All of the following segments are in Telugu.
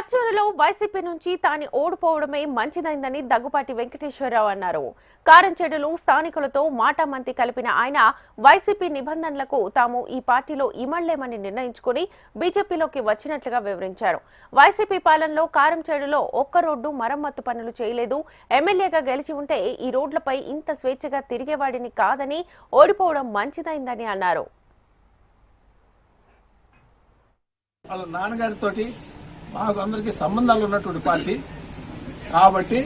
పచ్చూరులో వైసీపీ నుంచి తాను ఓడిపోవడమే మంచిదైందని దగ్గుపాటి వెంకటేశ్వరరావు అన్నారు. కారంచెడులు స్థానికులతో మాటామంతి కలిపిన ఆయన వైసీపీ నిబంధనలకు తాము ఈ పార్టీలో ఇమళ్లేమని నిర్ణయించుకుని బీజేపీలోకి వచ్చినట్లుగా వివరించారు. వైసీపీ పాలనలో కారంచెడులో ఒక్క రోడ్డు మరమ్మత్తు పనులు చేయలేదు. ఎమ్మెల్యేగా గెలిచి ఉంటే ఈ రోడ్లపై ఇంత స్వేచ్ఛగా తిరిగేవాడిని కాదని, ఓడిపోవడం మంచిదైందని అన్నారు. మాకు అందరికీ సంబంధాలు ఉన్నటువంటి పార్టీ కాబట్టి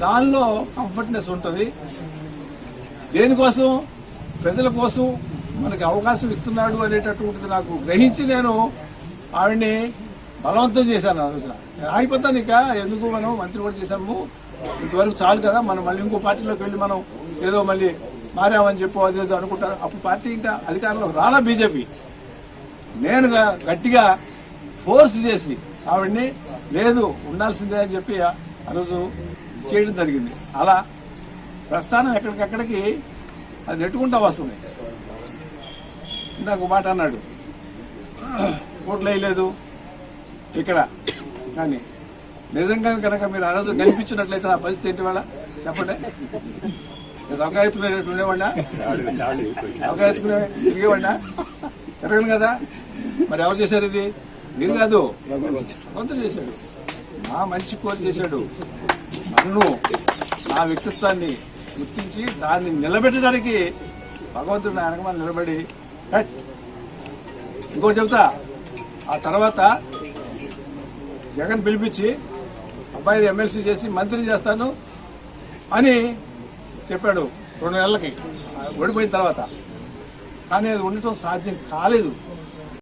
దానిలో కంఫర్ట్నెస్ ఉంటుంది. దేనికోసం, ప్రజల కోసం మనకి అవకాశం ఇస్తున్నాడు అనేటటువంటిది నాకు గ్రహించి నేను ఆవిడ్ని బలవంతం చేశాను. ఆ రోజున ఆగిపోతాను, ఇక ఎందుకు, మనం మంత్రి కూడా చేశాము, ఇంతవరకు చాలు కదా, మనం మళ్ళీ ఇంకో పార్టీలోకి వెళ్ళి మనం ఏదో మళ్ళీ మారామని చెప్పు అదేదో అనుకుంటారు. అప్పుడు పార్టీ ఇంకా అధికారంలోకి రాలా బీజేపీ. నేను గట్టిగా ఫోర్స్ చేసి ఆవిడ్ని లేదు ఉండాల్సిందే అని చెప్పి ఆ రోజు చేయడం జరిగింది. అలా ప్రస్థానం ఎక్కడికక్కడికి అది నెట్టుకుంటా వస్తుంది. ఇందాక మాట అన్నాడు, ఓట్లు వేయలేదు ఇక్కడ, కానీ నిజంగా కనుక మీరు ఆ రోజు కనిపించినట్లయితే నా పరిస్థితి ఏంటి వాళ్ళ చెప్పండి. దొంగ ఎత్తుకునేవాడినా, దొంగ ఎత్తుకునే తిరిగేవాడినా, తిరగను కదా. మరి ఎవరు చేశారు ఇది? మీరు కాదు, కొంత చేశాడు, నా మంచి కోరి చేశాడు. నన్ను, నా వ్యక్తిత్వాన్ని గుర్తించి దాన్ని నిలబెట్టడానికి భగవంతుడు నా వెనకమని నిలబడి ఇంకోటి చెబుతా. ఆ తర్వాత జగన్ పిలిపించి అబ్బాయి ఎమ్మెల్సీ చేసి మంత్రి చేస్తాను అని చెప్పాడు 2 నెలలకి ఓడిపోయిన తర్వాత. కానీ అది ఉండటం సాధ్యం కాలేదు.